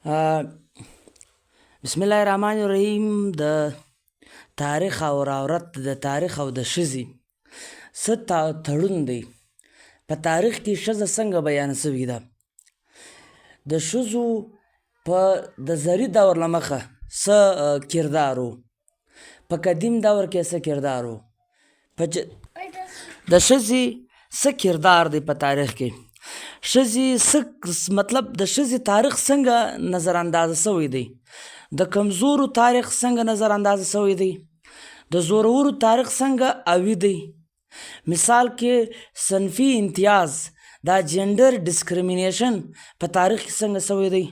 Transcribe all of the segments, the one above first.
بسم الله الرحمن الرحیم. د تاریخ او عورت د تاریخ او د ښځې څه تړون دی. په تاریخ کې ښځه څنګه بیان شوې ده. د ښځو په د زري دور له مخه څه کردار و، په قدیم دور کې څه کردار و، د ښځې څه کردار دی په تاریخ کې. ښځې څه مطلب د ښځې تاریخ څنګه نظر اندازه شوی دی، د کمزورو تاریخ څنګه نظر اندازه شوی دی، د زورورو تاریخ څنګه اوی دی. مثال کې صنفي امتیاز دا جنډر ډسکریمینیشن په تاریخ کې څنګه شوی دی.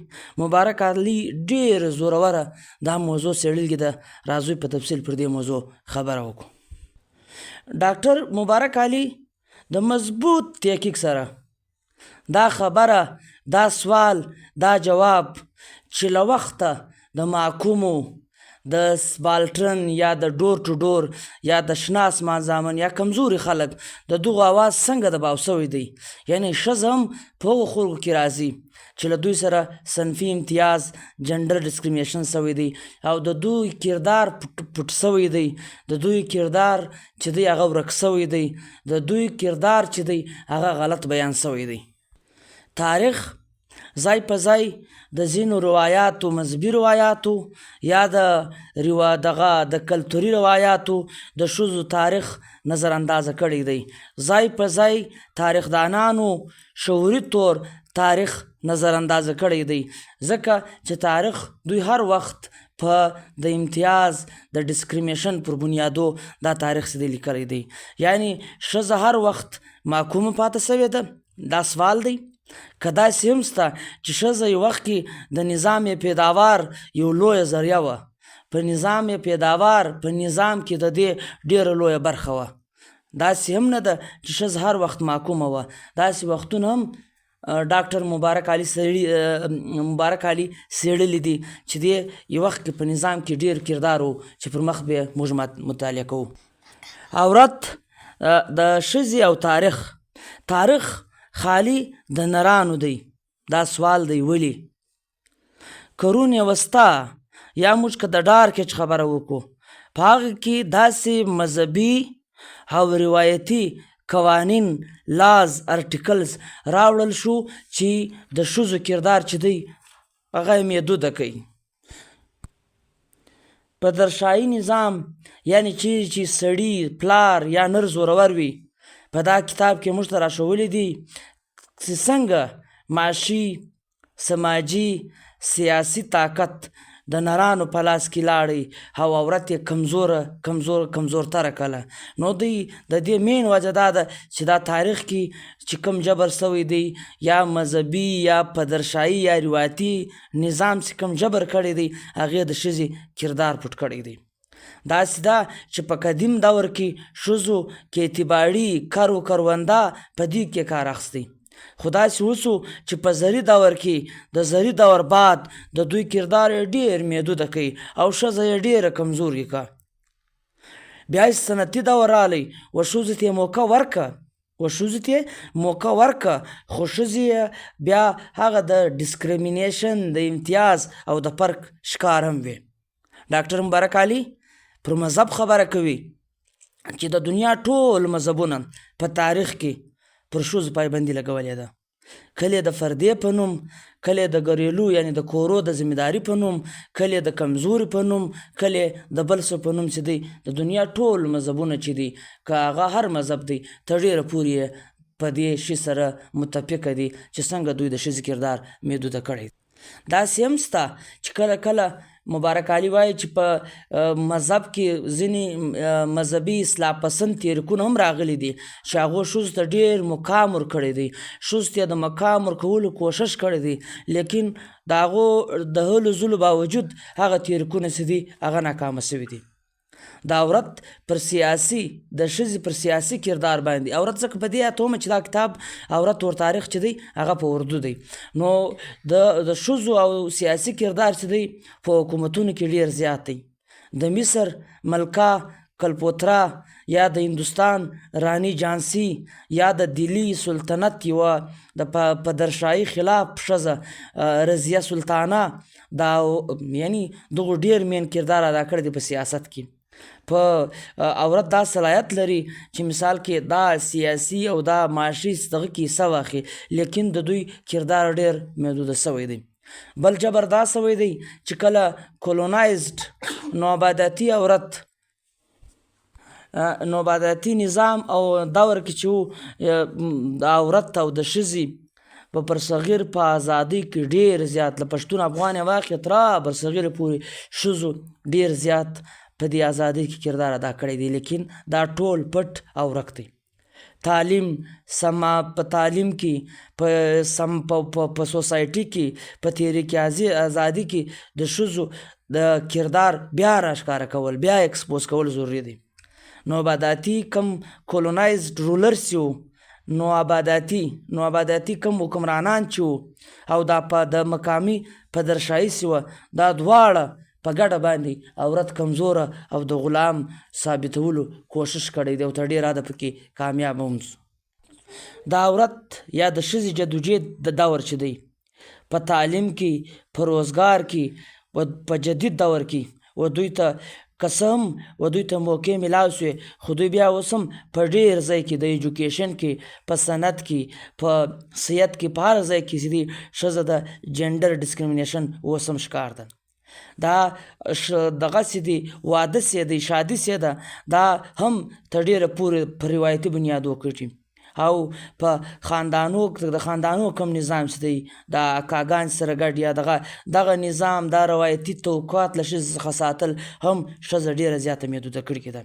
مبارک علي ډېر زوروره دا موضوع څېړلې ده. راځئ په تفصیل پر دې موضوع خبره وکړو. ډاکټر مبارک علي د مضبوط تحقیق سره دا خبره، دا سوال، دا جواب چې له وخته د محکومو د سبالټرن یا د ډور ټو ډور یا د شنه اسمان زامن یا کمزوري خلک د دغو اواز څنګه دباو شوی دی. یعنې ښځه هم په هغو خلکو کې راځي چې له دوی سره صنفي امتیاز جنډر ډسکریمینیشن شوی دی او د دوی کردار پټ شوی دی، د دوی کردار چې دی هغه ورک شوی دی، د دوی کردار چې دی هغه غلط بیان شوی دی. تاریخ ځای په ځای د ځینو روایاتو، مذهبي روایاتو یا د کلتوري روایاتو د ښځو تاریخ نظر اندازه کړی دی. ځای په ځای تاریخدانانو شعوري طور تاریخ نظر اندازه کړی دی، ځکه چې تاریخ دوی هر وخت په د امتیاز د ډسکریمینیشن پر بنیادو دا تاریخ چې دی لیکلی دی. یعنی ښځه هر وخت محکومه پاتې شوې ده. دا سوال دی که داسې هم شته چې ښځه یو وخت کې د نظام پیداوار یو لویه ذریعه وه، په نظام پیداوار په نظام کې د دې ډېره لویه برخه وه. داسې هم نه ده چې ښځه هر وخت محکومه وه. داسې وختونه هم ډاکټر مبارک علي څېړلي دي چې دې یو وخت کې په نظام کې ډېر کردار و چې پر مخ به موږ مطالعه کوو. عورت د ښځې او تاریخ خالی د نرانو دی. دا سوال دی ولې؟ قرون وسطا یا موږ که د ډارک ایج خبره وکړو، په هغه کې داسې مذهبي او روایتي قوانین، لاز، ارټیکلز راوړل شو چې د ښځو کردار چې دی هغه یې محدوده کوي. په درشاهي نظام یعنې چیرې چې سړي پلار یا نر زورور وي، په دا کتاب کې موږ ته راښولی دي چې څنګه معاشي، سماجي، سیاسي طاقت د نرانو په لاس کې لاړی او عورت یې کمزورتره کړله. نو دوی د دې مین وجه دا ده چې دا تاریخ کې چې کوم جبر شوی دی یا مذهبي یا پدرشاهي یا روایتي نظام چې کوم جبر کړی دی هغې د ښځې کردار پټ کړی دی. داسې ده چې په قدیم دور کې ښځو کې اعتباري کرونده په دې کې کار اخیستی، خو داسې وشو چې په زري دور کې د زري دور بعد د دوی کردار یې ډېر محدوده کوي او ښځه یې ډېره کمزورې کړه. بیا یې صنعتي دور راغلی و ښځو ته یې موقع ورکړه، خو ښځې یې بیا هغه د ډسکریمینیشن، د امتیاز او د فرق ښکار هم وي. ډاکټر مبارک علي پر مذهب خبره کوي چې د دنیا ټول مذهبونه په تاریخ کې پر ښځو پایبندي لګولې ده. کله د فردې په نوم، کله د ګریلو یعنې د کورو د ذمهداري په نوم، کله د کمزوري په نوم، کله د بل څه په نوم چې دی د دنیا ټول مذهبونه چې دی که هغه هر مذهب دی تر ډېره پورې په دې شي سره متفقه دي چې څنګه دوی د ښځې کردار محدوده کړی. داسې هم شته چې کله مبارک علي وایي چې په مذهب کې ځینې مذهبي اصلاح پسند تحریکونه هم راغلي دي چې هغو ښځو ته ډېر مقام ورکړی دی، ښځو ته یې د مقام ورکولو کوښښ کړی دی، لیکن د هغو د هلو ځلو باوجود هغه تحریکونه چې دي هغه ناکامه شوي دي. د عورت پر سیاسي، د ښځې پر سیاسي کردار باندې عورت ځکه په دې اتومه چې دا کتاب عورت ور تاریخ چې دی هغه په اردو دی، نو د ښځو او سیاسي کردار چې دی په حکومتونو کې ډېر زیات دی. د مصر ملکه کلپوترا یا د هندوستان رانی جانسی یا د دلی سلطنت یوه د پدرشاهي خلاف ښځه رضیه سلطانه دا یعنی دغو ډېر مین کردار ادا کړی دی په سیاست کې. په عورت دا صلاحیت لري چې مثال کې دا سیاسي او دا معاشي دغه کې حصه واخلي، لیکن د دوی کردار ډېر محدوده سوی دی. بل جبر دا سوی دی چې کله کولونایزډ نوآبادیاتي نظام او دور کې چې و د عورت او د ښځې په برصغیر په ازادۍ کې ډېر زیات له پښتون افغان یې واخلې تر برصغیر پورې ښځو ډېر زیات په دې ازادۍ کې کردار ادا کړی دی، لیکن دا ټول پټ او ورک دی. تعلیم په تعلیم کې په سوسایټي کې په تحریک ازادي کې د ښځو د کردار بیا راښکاره کول، بیا ایکسپوز کول ضروري دی. نوآبادیاتي کم کولونایزډ رولرز چې وو، نوآبادیاتي کم حکمرانان چې وو او دا د مقامي پدرشاهي چې وه، دا دواړه په ګډه باندې عورت کمزوره او د غلام ثابتولو کوشش کړی دی او تر ډېره حده پکې کامیاب هم سو. د عورت یا د ښځې جدوجهد د دور چې دی په تعلیم کې، په روزګار کې، په جدید دور کې و دوی ته دوی ته موقع میلاو سوې، خو دوی بیا اوس هم په ډېر ځای کې د ایجوکیشن کې، په صنعت کې، په صحت کې، په هر ځای کې چې دی ښځه د جنډر ډسکریمینیشن اوس هم ښکار ده. دا دغسې دی واده سې دی، شادي سې ده، دا هم تر ډېره پورې په روایتي بنیاد وکړي او په د خاندانو کم نظام چې دی د اکاګان سره ګډ یا دغه نظام دا روایتي توقعات له ښځې څخه ساتل هم ښځه ډېره زیاته محدوده کړې ده.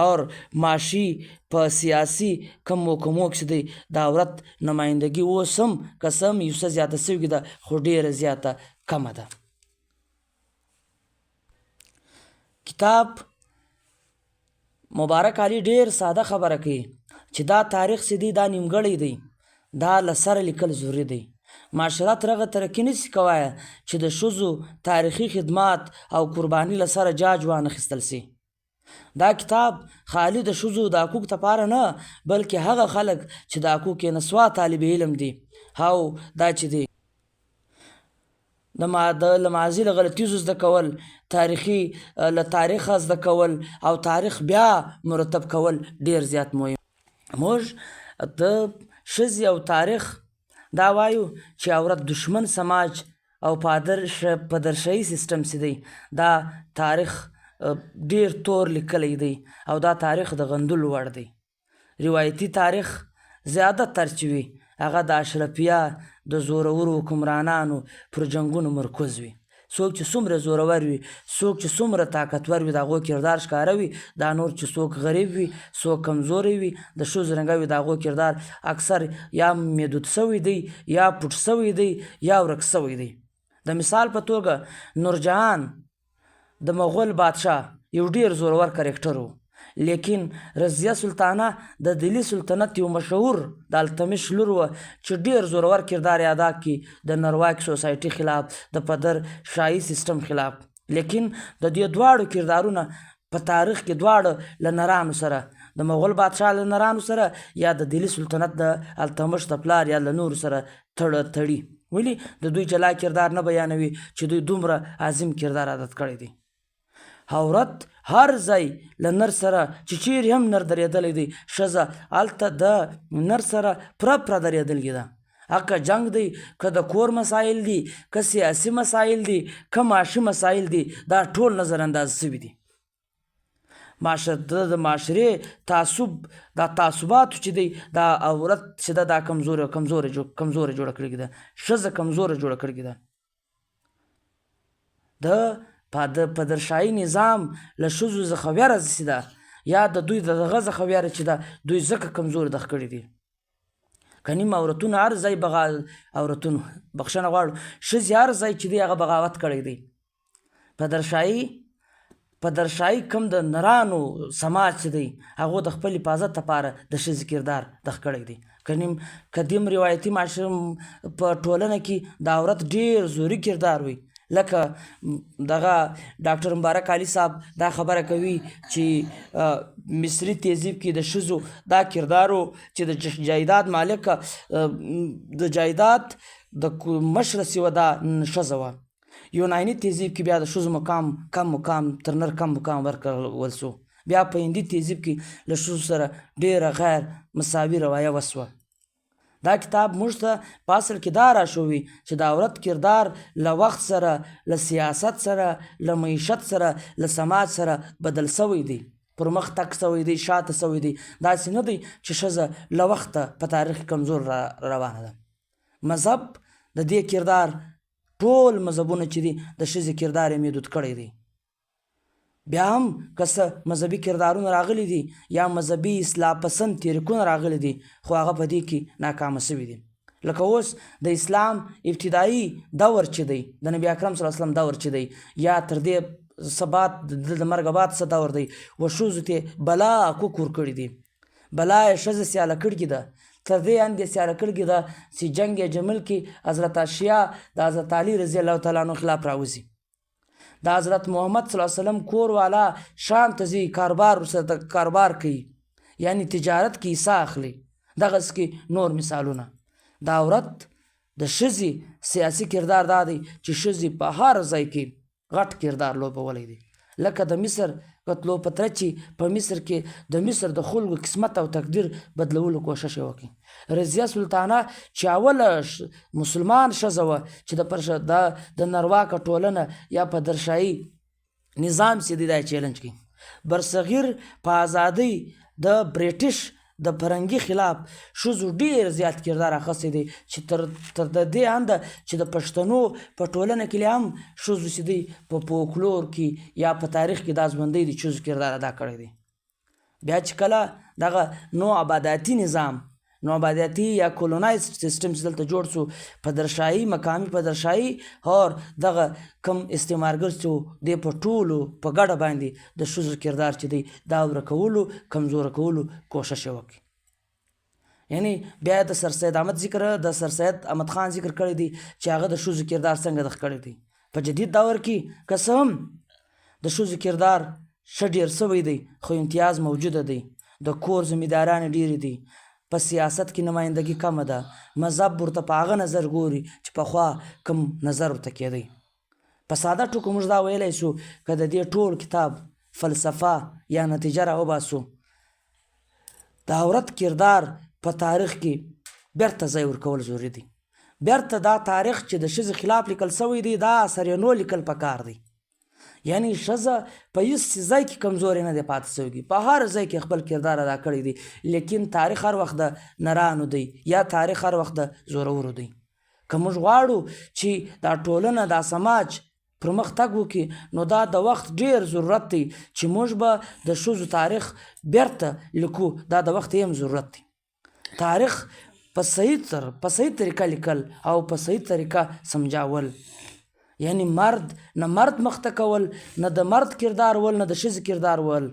اور معاشي په سیاسي کم محکمو کې چې دی د عورت نمایندګي اوس هم که څه هم یو څه زیاته سوې ده، خو ډېره زیاته کمه ده. کتاب مبارک علي ډېر ساده خبره کوي چې دا تاریخ چې دی دا نیمګړی دی، دا له سره لیکل ضروري دی. معاشرت رغه ترقي نشي کولی چې د ښځو تاریخي خدمات او قرباني له سره جاج وانخیستل سي. دا کتاب خالي د ښځو د حقوق دپاره نه، بلکې هغه خلک چې د حقوق نسوا طالب علم دي او دا چې دی د ماضي له غلطیزو زده کول، له تاریخه زده کول او تاریخ بیا مرتب کول ډېر زیات مهم. موږ د ښځې او تاریخ دا وایو چې عورت دشمن سماج او پدرشاهي سیستم چې دی دا تاریخ ډېر تور لیکلی دی او دا تاریخ د غندلو وړ دی. روایتي تاریخ زیادتر چې وي هغه د اشرفیه د زورورو حکمرانانو پر جنګونو مرکز وي. څوک چې څومره زورور وي، څوک چې څومره طاقتور وي، د هغو کردار ښکاره وي. دا نور چې څوک غریب وي، څوک کمزوری وي، د ښځو رنګه وي، د هغو کردار اکثر یا محدود سوی دی، یا پټ سوی دی، یا ورک سوی دی. د مثال په توګه نورجهان د مغول بادشاه یو ډېر زورور کرکټر و، لیکن رضیه سلطانه د دلی سلطنت یو مشهور د التمش لور وه چې ډېر زورور کردار یې ادا کړي د نرواک سوسایټي خلاف، د پدر شاهي سیستم خلاف. لیکن د دې دواړو کردارونه په تاریخ کې دواړه له نرانو سره، د مغول بادشاه له نرانو سره یا د دلی سلطنت د التمش د پلار یا له نورو سره تړي. ولې د دوی جلا کردار نه بیانوي چې دوی دومره عظیم کردار عادت کړی دی. عورت هر ځای له نر سره چې چیرې هم نر درېدلی دی، ښځه هلته د نر سره پوره درېدلې ده. که جنګ دی، که د کور مسایل دي، که سیاسي مسایل دي، که معاشي مسایل دي، دا ټول نظر انداز سوي دي. د معاشرې تعصب، دا تعصباتو چې دی دا عورت چې ده دا کمزوره جوړه کړې ده، ښځه کمزوره جوړه کړې ده. د پدرشاهي نظام له ښځو څخه ویره چې ده، یا د دوی د دغه څخه ویره چې ده، دوی ځکه کمزوري دغه کړي دي. که نیم عورتونه هر ځای عورتونو بخښنه غواړو، ښځې هر ځای چې دی هغه بغاوت کړی دی. پدرشاهي کم د نرانو سماج چې دی هغو د خپل حفاظت لپاره د ښځې کردار دغه کړی دی. که نیم قدیم روایتي معاشره په ټولنه کې د عورت ډېر زوري کردار وي، لکه دغه ډاکټر مبارک علي صاحب دا خبره کوي چې مصري تهذیب کې د ښځو دا کردار و چې د جایداد مالک د جایداد د مشره سوه دا ښځه وه. یوناني تهذیب کې بیا د ښځو مقام کم مقام تر نر کم مقام ورکول سو. بیا په هندي تهذیب کې له ښځو سره ډېره غیر مساوي رویه وسوه. دا کتاب موږ ته په اصل کې دا راشوي چې د عورت کردار له وخت سره، له سیاست سره، له معیشت سره، له سماج سره بدل سوی دی، پر مخ تک سوی دی، شاته سوی دی. داسې نه دی چې ښځه له وخته په تاریخ کمزور روانه ده. مذهب د دې کردار، ټول مذهبونه چې دي د ښځې کردار یې محدود کړی دی. بیا هم که څه مذهبي کردارونه راغلي دي یا مذهبي اصلاح پسند تحریکونه راغلي دي، خو هغه په دې کې ناکامه سوي دي. لکه اوس د اسلام ابتدایي دور چې دی، د نبي اکرم صلی الله علیه وسلم دور چې دی، یا تر دې ثبات د مرګ بعد څه دور دی، و ښځو ته بلا کوکور کړي دي. بلا یې ښځه سیاله کړې ده، تر دې اندې سیاله کړې ده چې جنګ جمل کې حضرت عائشہ د حضرت علي رضی الله تعالی عنه خلاف راوځي. د حضرت محمد صلی الله علیه وسلم کور والا شام ته ځي، کاروبار ورسره کاروبار کوي، یعنی تجارت کې حصه اخلي. دغسې کې نور مثالونه. د عورت د ښځې سیاسي کردار دا دی چې ښځې په هر ځای کې غټ کردار لوبولی دی. لکه د مصر کتلو پتره چې په مصر کې د مصر د خلکو قسمت او تقدیر بدلولو کوشش یې وکړي. رضیه سلطانه چې اوله مسلمان ښځه وه چې د نرواکه ټولنه یا په درشاهي نظام چې دی دا چیلنج کوي. برصغیر په ازادۍ د بریټش د فرنګي خلاف ښځو ډېر زیات کردار اخیستی دی چې تر د دې انده چې د پښتنو په ټولنه کې هم ښځو چې دی په فولکلور کې یا په تاریخ کې دا ژوندی دی، ښځو کردار ادا کړی دی. بیا چې کله دغه نو آبادیاتي نظام، نو آبادیاتي یا کولونایز سیستم چې دلته جوړ سو په درشاهي مقامي په درشاهي اور دغه کم استعمارګر چې دی په ټولو په ګډه باندې د ښځو کردار چې دی دا ورکولو کمزوره کولو کوشش یې وکړي. یعنی بیا د سر سید احمد ذکر، د سر سید احمد خان ذکر کړی دی چې هغه د ښځو کردار څنګه دغه کړی دی. په جدید دور کې که څه هم د ښځو کردار ښه ډېر سوی دی، خو امتیاز موجوده دی. د کور ذمېدارانې ډېرې دي، په سیاست کې نمایندګي کمه ده. مذهب ورته په هغه نظر ګوري چې پخوا کوم نظر ورته کېدی. په ساده ټکو موږ دا ویلی شو که د دې ټول کتاب فلسفه یا نتیجه راوباسو، د عورت کردار په تاریخ کې بیرته ځای ورکول ضروري دی. بیرته دا تاریخ چې د ښځې خلاف لیکل سوی دی دا سرینو لیکل پکار دی. یعنی ښځه په هېڅ ځای کې کمزورې نه دی پاتې سوی، په هر ځای کې خپل کردار ادا کړی دی. لیکن تاریخ هر وخت د نرانو دی یا تاریخ هر وخت د زورورو دی. که موږ غواړو چې دا ټولنه دا سماج پرمختګ وکړي، نو دا د وخت ډېر ضرورت دی چې موږ به د ښځو تاریخ بیرته لیکو. دا د وخت هم ضرورت دی. تاریخ په صحیح طریقه لیکل او په صحیح طریقه سمجاول، یعنی مرد نه مرد مخته کول، نه د مرد کردار ول، نه د ښځې کردار ول،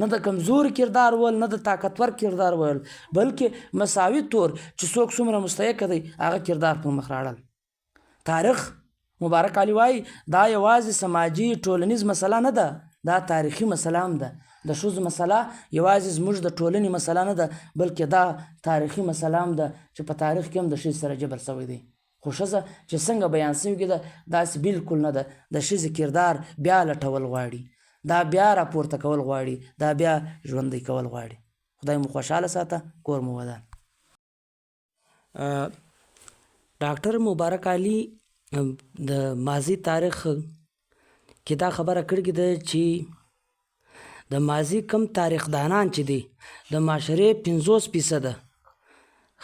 نه د کمزوري کردار ول، نه د طاقتور کردار ول، بلکې مساوي طور چې څوک څومره مستحق دی هغه کردار پر مخ راوړل. تاریخ مبارک علي وایي دا یوازې سماجي ټولنیز مسله نه ده، دا تاریخي مسله هم ده. د ښځو مسله یوازې زموږ د ټولنې مسله نه ده، بلکې دا تاریخي مسله هم ده چې په تاریخ کې هم د ښځې سره جبر سوی دی. خو ښځه چې څنګه بیان سوې ده داسې بالکل نه ده. د ښځې کردار بیا لټول غواړي، دا بیا راپورته کول غواړي، دا بیا ژوندی کول غواړي. خدای مو خوشحاله ساته، کور مو ودان. ډاکټر مبارک علي د ماضي تاریخ کې دا خبره کړې ده چې د ماضي کم تاریخدانان چې دي د معاشرې 50%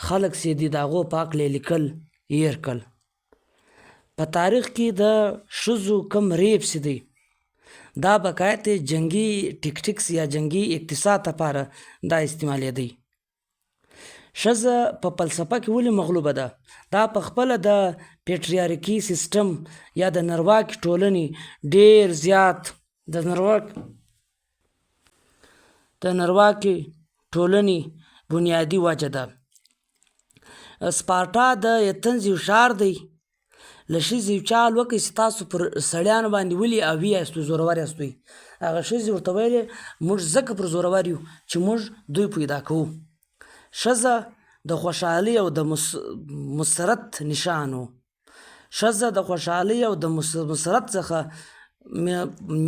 خلک چې دي د هغو په هکله لیکل هیر کړل. په تاریخ کې د ښځو کم ریپس دی دا بقایت جنگی ټیکټکس یا جنگی اقتصاد لپاره دا استعمالیدی. ښځه په فلسفه کې ولې مغلوبه ده؟ دا په خپله د پیټریارکي سیستم یا د نرواکې ټولنې ډېر زیات د نرواکې ټولنې بنیادي وجه ده. سپارټا د ایتنز یو ښار دی، له ښځې چال وکړئ چې تاسو پر سړیانو باندې ولې اوي یاستو زورور یاستوئ هغه ښځې ورته ویلې موږ ځکه پر زورور یو چې موږ دوی پیدا کوو ښځه د خوشحالۍ او د مسرت نشان و ښځه د خوشحالۍ او د مسرت څخه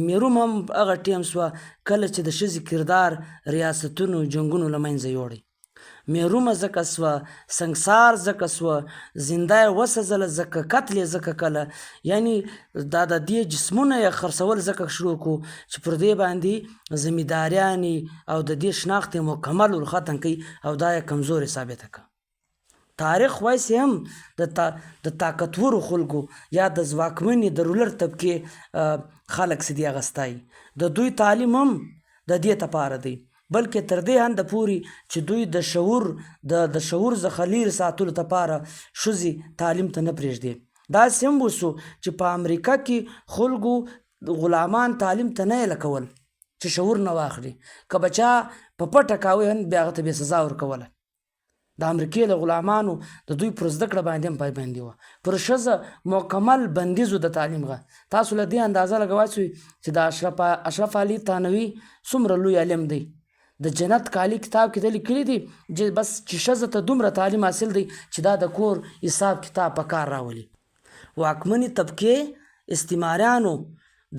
میروم هم هغه ټیم سوه کله چې د ښځې کردار ریاستونو جنګونو له منځه یوړی میرومه ځکه سوه سنګسار ځکه سوه زنده یې وسوځله ځکه قتل یې ځکه کله یعنی دا د دې جسمونه یې خرڅول ځکه شروع کړو چې پر دې باندې زمینداریانې او د دې شناخت یې مکمل ورختم کوي او دا یې کمزورې ثابته کړه تاریخ وایسې هم د طاقتورو خلکو یا د ځواکمنې د رولر طبقې خلک چې دي اغستی د دوی تعلیم هم د دې لپاره دی بلکې تر دې هنده پورې چې دوی د شعور څخه لرې ساتلو لپاره ښځې تعلیم ته نه پرېږدي داسې هم وسو چې په امریکا کې خلکو غلامان تعلیم ته نه یې لکول چې شعور نه واخلي که به چا په پټه کاوه هم بیا هغه ته بې سزا ورکوله د امریکې له غلامانو د دوی پر زده کړه باندې هم پایبندي وه پر ښځه مکمل بندیز و د تعلیم غه تاسو له دې اندازه لګوای شئ چې د اشرف علي تانوي څومره لوی علم دی د جنت کالي کتاب کې د لیکلي دي چې بس چې ښځه ته دومره تعلیم حاصل دی چې دا د کور حساب کتاب په کار راولي واکمنې طبقې استعماریانو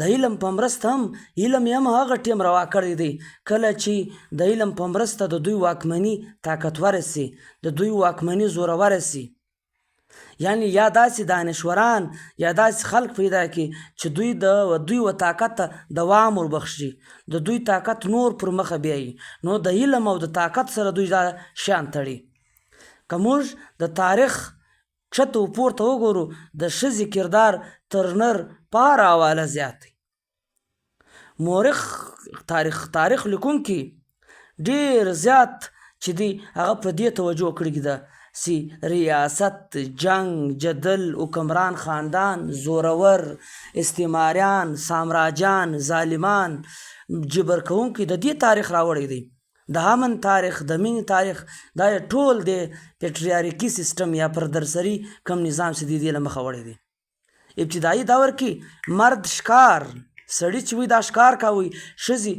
د علم په مرسته هم علم یې هم هغه ټیم روا کړی دی کله چې د علم په مرسته د دوی واکمني طاقتوره سي د دوی واکمني زوروره سي یعنی یا داسې دانشوران یا داسې خلق پیدا کړي چې دوی و طاقت ته دوام وربخشي د دوی طاقت نور پر مخه بیایي نو د علم او د طاقت سره دوی دا شان تړي که موږ د تاریخ کښته و پورته وګورو د ښځې کردار تر نر په هر حواله زیات دی مورخ تاریخ لیکونکي ډېر زیات چې دی هغه په دې توجه کړې ده چې ریاست جنگ جدل حکمران خاندان زورور استعماریان سامراجان ظالمان جبر کوونکي د دې تاریخ راوړی دی د امن تاریخ د مینې تاریخ دا ټول د پیټریارکي سیستم یا پردرسري کم نظام چې دې له مخه وړی دی ابتدایي دور کې مرد ښکار سړي چې وي دا ښکار کوي ښځې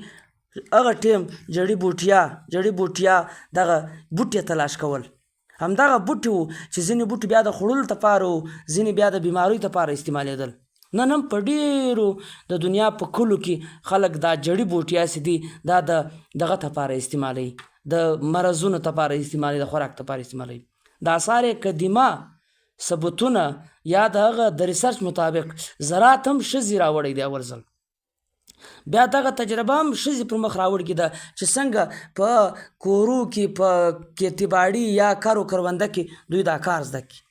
هغه ټیم جړي بوټیا دغه بوټي تلاش کول همدغه بوټي وو چې ځینې بوټي بیا د خوړلو لپاره وو ځینې بیا د بیماریو لپاره استعمالېدل نن هم په ډېرو د دنیا په کلو کې خلک دا جړي بوټیا چې دي دا دغه لپاره استعمالوي د مرضونو لپاره استعمالوي د خوراک لپاره استعمالوي دا سارې قدیمه ثبوتونه یا د هغه د ریسرچ مطابق زراعت هم ښځې راوړی دی اول ځل بیا دغه تجربه هم ښځې پر مخ راوړې ده چې څنګه په کورو کې په کیتیباړي یا کارو کرونده کې دوی دا کار زده کړي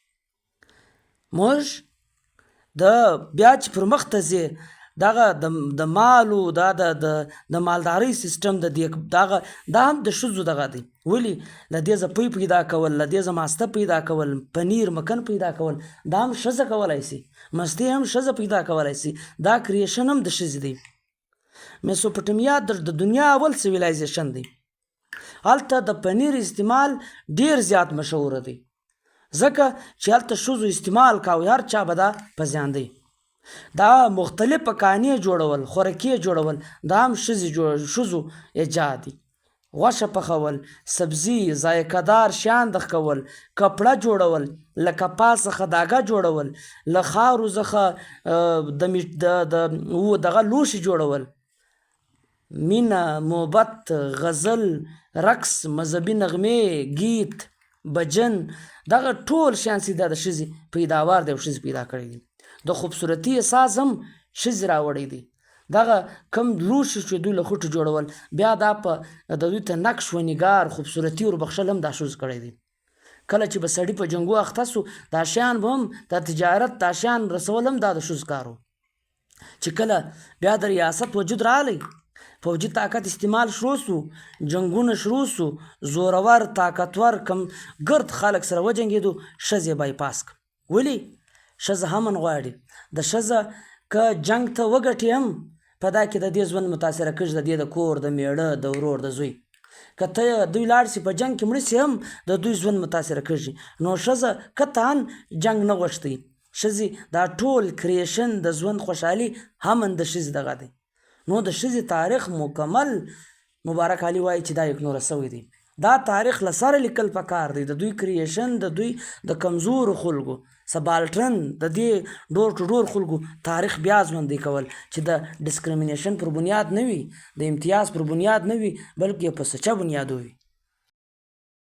موږ بیا چې پر مخ ته ځې دغه د مالو د مالدارۍ سیستم دا هم د ښځو دغه دی ولې له دې ځه پوی پیدا کول له دې ځه ماسته پیدا کول پنیر مکن پیدا کول دا هم ښځه کولی سي مستې هم ښځه پیدا کولی سي دا کریشن هم د ښځې دی میسوپټمیا د دنیا اول سیویلایزیشن دی هلته د پنیر استعمال ډیر زیات مشهوره دی ځکه چې هلته ښځو استعمال کاوه هر چا به دا په زیان دی دا مختلف پکانې جوړول خوراکي جوړول دا هم ښځو ایجاد دی غوښه پخول سبزي ذایقه‌دار شیان د کول کپړه جوړول له کپاس څخه داګه جوړول له خاورو څخه دغه لوښي جوړول مینه محبت غزل رقص مذهبي نغمې گیت بجن دغه ټول شیان چې دا د ښځې پیداوار دی او ښځې پیدا کړی دی د خوبصورتي احساس هم ښځې راوړی دی دغه کم لوښي چې دوی له خوټو جوړول بیا دا په د دوی ته نقش و نگار خوبصورتي وربخښل هم دا ښځو کړی دی کله چې به سړي په جنګو اخته سو دا شیان به هم د تجارت دا شیان رسول هم دا د ښځو کار و چې کله بیا د ریاست وجود راغلی فوجي طاقت استعمال شروع سو جنګونه شروع سو زورور طاقتور کم ګرد خلک سره وجنګېدو ښځې بایپاس کړ ولې ښځه امن غواړي د ښځه که جنګ ته وګټي هم په دا کې د دې ژوند متاثره کېږي د دې د کور د میړه د ورور د زوی که ته دوی لاړ شي په جنګ کې مړه شي هم د دوی ژوند متاثره کېږي نو ښځه قطعا جنګ نه غوښتی ښځې دا ټول کریشن د ژوند خوشحالي هم د ښځې دغه دی. نو د ښځې تاریخ مکمل مبارک علي وایي چې دا اګنوره سوی دی. دا تاریخ له سره لیکل پکار دی. د دوی کریشن د دوی د کمزورو خلکو سبالټرن د دې ډور ټو ډور خلکو تاریخ بیا ژوندی کول چې د ډسکریمینیشن پر بنیاد نه وي، د امتیاز پر بنیاد نه وي، بلکې په سچه بنیاد وي.